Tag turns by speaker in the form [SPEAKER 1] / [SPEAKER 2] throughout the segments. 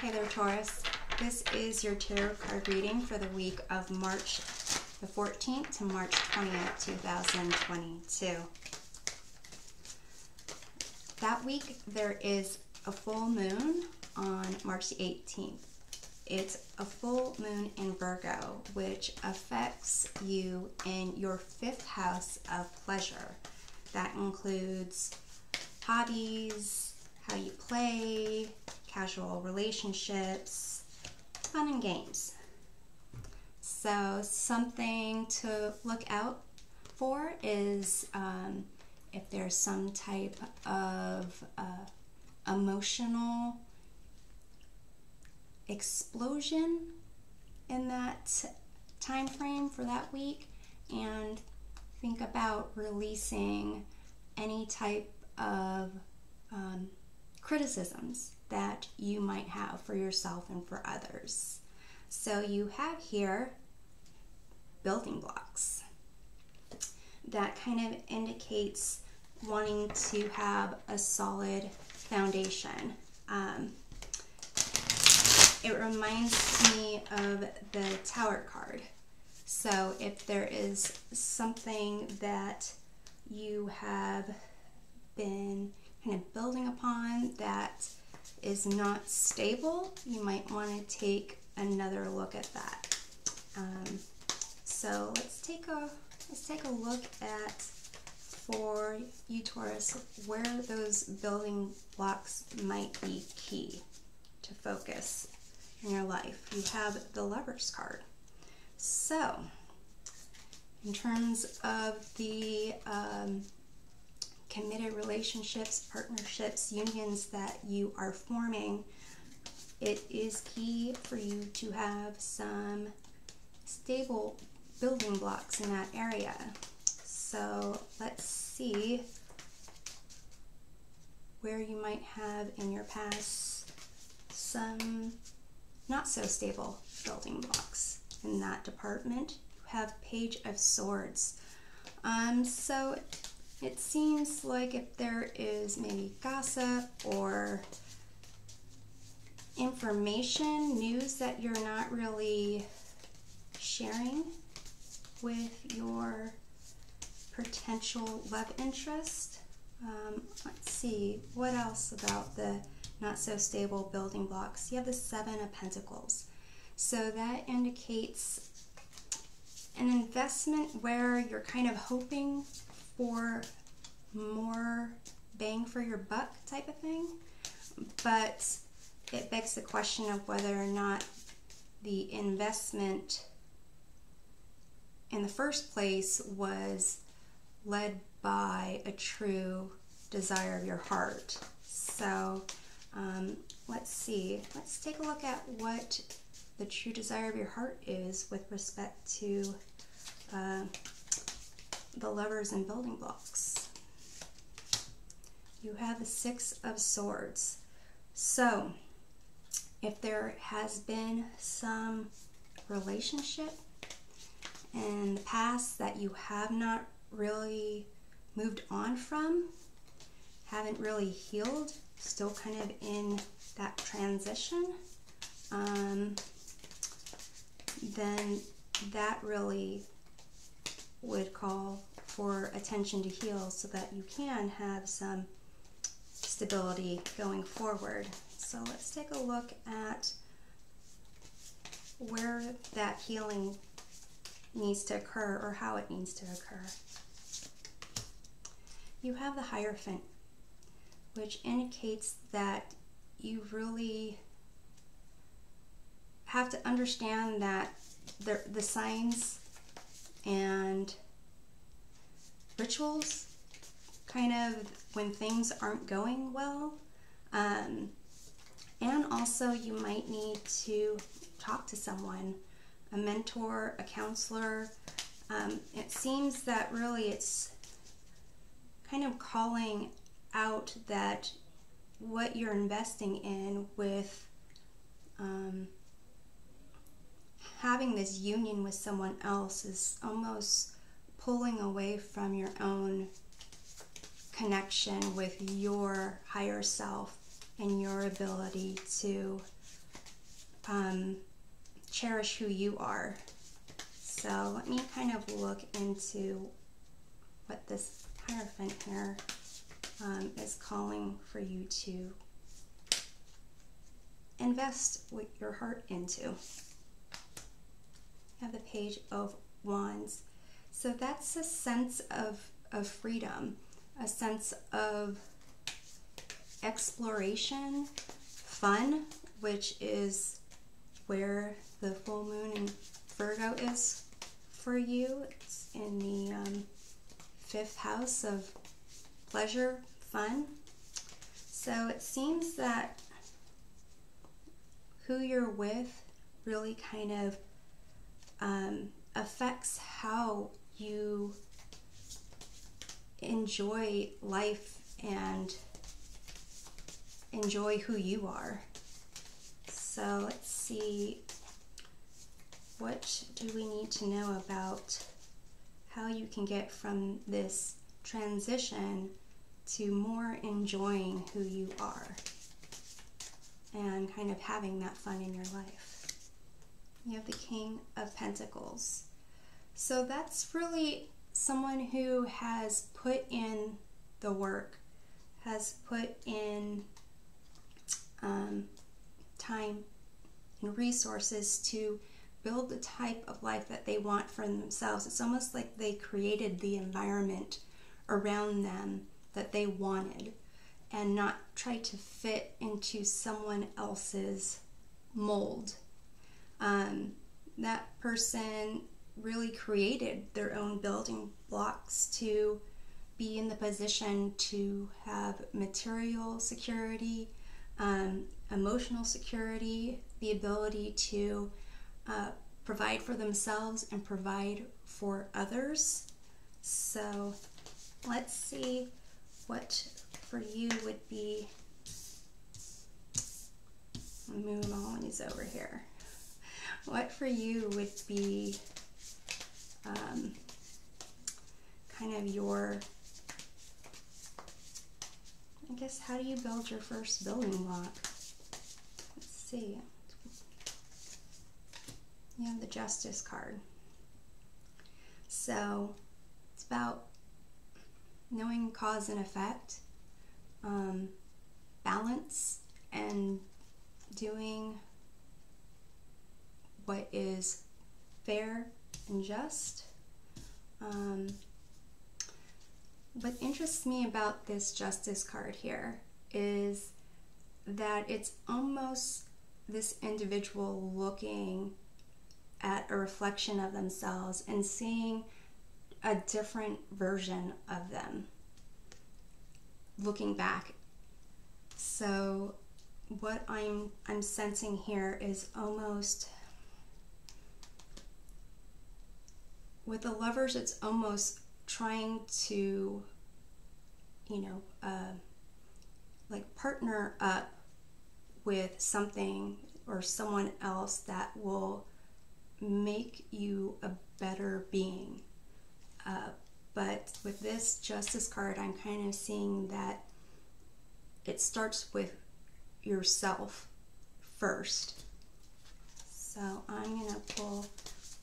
[SPEAKER 1] Hey there, Taurus. This is your tarot card reading for the week of March the 14th to March 20th, 2022. That week there is a full moon on March the 18th. It's a full moon in Virgo, which affects you in your 5th house of pleasure. That includes hobbies, how you play, casual relationships, fun and games. So something to look out for is if there's some type of emotional explosion in that time frame for that week, and think about releasing any type of criticisms that you might have for yourself and for others. So you have here building blocks. That kind of indicates wanting to have a solid foundation. It reminds me of the Tower card. So if there is something that you have been kind of building upon that is not stable, you might want to take another look at that. So let's take a look at, for you Taurus, where those building blocks might be key to focus in your life. You have the Lovers card. So in terms of the committed relationships, partnerships, unions that you are forming, it is key for you to have some stable building blocks in that area. So let's see where you might have in your past some not so stable building blocks in that department. You have Page of Swords. So it seems like if there is maybe gossip or information, news that you're not really sharing with your potential love interest. Let's see, what else about the not so stable building blocks? You have the Seven of Pentacles. So that indicates an investment where you're kind of hoping for more bang for your buck type of thing, but it begs the question of whether or not the investment in the first place was led by a true desire of your heart. So let's see, let's take a look at what the true desire of your heart is with respect to the Lovers and building blocks. You have the Six of Swords. So if there has been some relationship in the past that you have not really moved on from, haven't really healed, still kind of in that transition, then that really would call for attention to heal so that you can have some stability going forward. So let's take a look at where that healing needs to occur, or how it needs to occur. You have the Hierophant, which indicates that you really have to understand that the signs and rituals kind of when things aren't going well, and also you might need to talk to someone, a mentor, a counselor. It seems that really it's kind of calling out that what you're investing in with having this union with someone else is almost pulling away from your own connection with your higher self and your ability to cherish who you are. So let me kind of look into what this Hierophant here is calling for you to invest with your heart into. You have the Page of Wands. So that's a sense of freedom, a sense of exploration, fun, which is where the full moon in Virgo is for you. It's in the 5th house of pleasure, fun. So it seems that who you're with really kind of affects how you enjoy life and enjoy who you are. So let's see, what do we need to know about how you can get from this transition to more enjoying who you are and kind of having that fun in your life? You have the King of Pentacles. So that's really someone who has put in the work, has put in time and resources to build the type of life that they want for themselves. It's almost like they created the environment around them that they wanted and not try to fit into someone else's mold. That person really created their own building blocks to be in the position to have material security, emotional security, the ability to provide for themselves and provide for others. So let's see what for you would be. I'll move all these over here. What for you would be kind of your, I guess, how do you build your first building block? Let's see. You have the Justice card. So it's about knowing cause and effect, balance, and doing what is fair and just. What interests me about this Justice card here is that it's almost this individual looking at a reflection of themselves and seeing a different version of them looking back. So what I'm sensing here is almost, with the Lovers, it's almost trying to, you know, like partner up with something or someone else that will make you a better being. But with this Justice card, I'm kind of seeing that it starts with yourself first. So I'm going to pull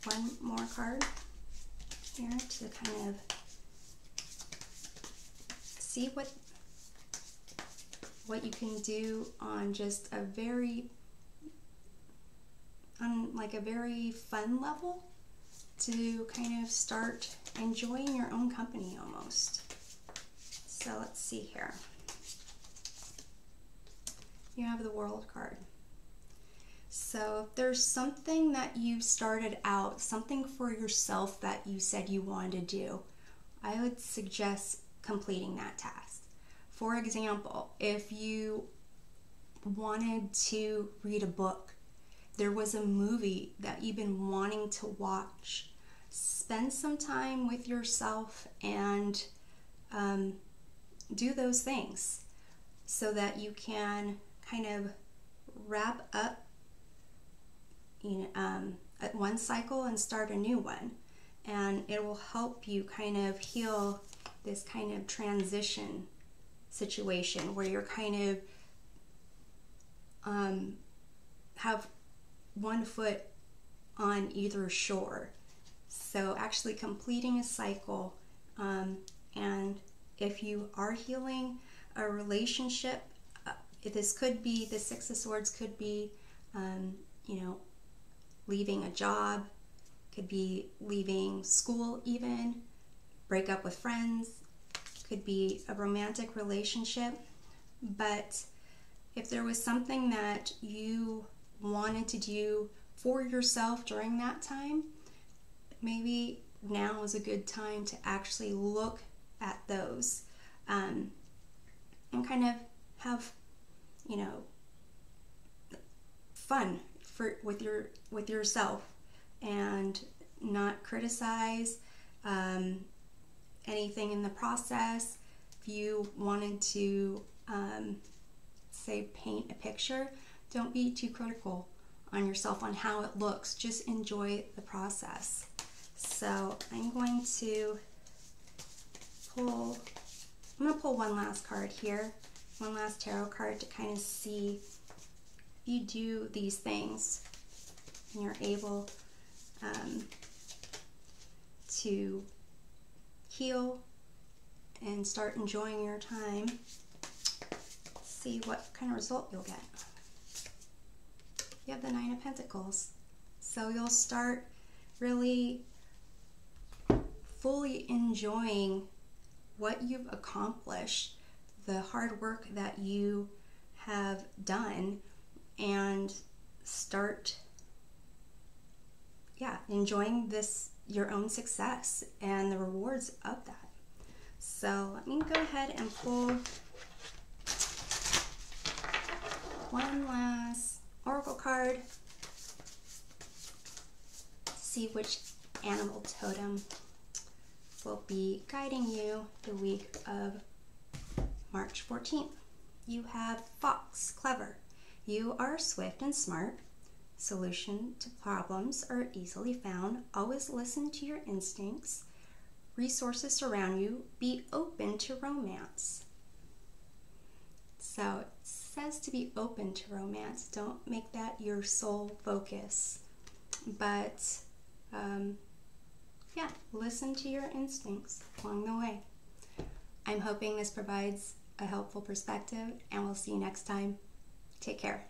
[SPEAKER 1] one more card here to kind of see what you can do on just a very, on like a very fun level to kind of start enjoying your own company almost. So let's see here. You have the World card. So if there's something that you started out, something for yourself that you said you wanted to do, I would suggest completing that task. For example, if you wanted to read a book, there was a movie that you've been wanting to watch, spend some time with yourself and do those things so that you can kind of wrap up, you know, at one cycle and start a new one. And it will help you kind of heal this kind of transition situation where you're kind of have one foot on either shore. So actually completing a cycle, and if you are healing a relationship, this could be, the Six of Swords could be, you know, leaving a job, could be leaving school even, break up with friends, could be a romantic relationship. But if there was something that you wanted to do for yourself during that time, maybe now is a good time to actually look at those, and kind of have, you know, fun with yourself, and not criticize anything in the process. If you wanted to say paint a picture, don't be too critical on yourself on how it looks. Just enjoy the process. So I'm going to pull one last card here, one last tarot card, to kind of see if you do these things and you're able to heal and start enjoying your time. See what kind of result you'll get. You have the Nine of Pentacles. So you'll start really fully enjoying what you've accomplished, the hard work that you have done, and start, enjoying this, your own success and the rewards of that. So let me go ahead and pull one last oracle card to see which animal totem will be guiding you the week of March 14th. You have Fox, clever. You are swift and smart. Solution to problems are easily found. Always listen to your instincts. Resources surround you. Be open to romance. So it says to be open to romance. Don't make that your sole focus. But listen to your instincts along the way. I'm hoping this provides a helpful perspective, and we'll see you next time. Take care.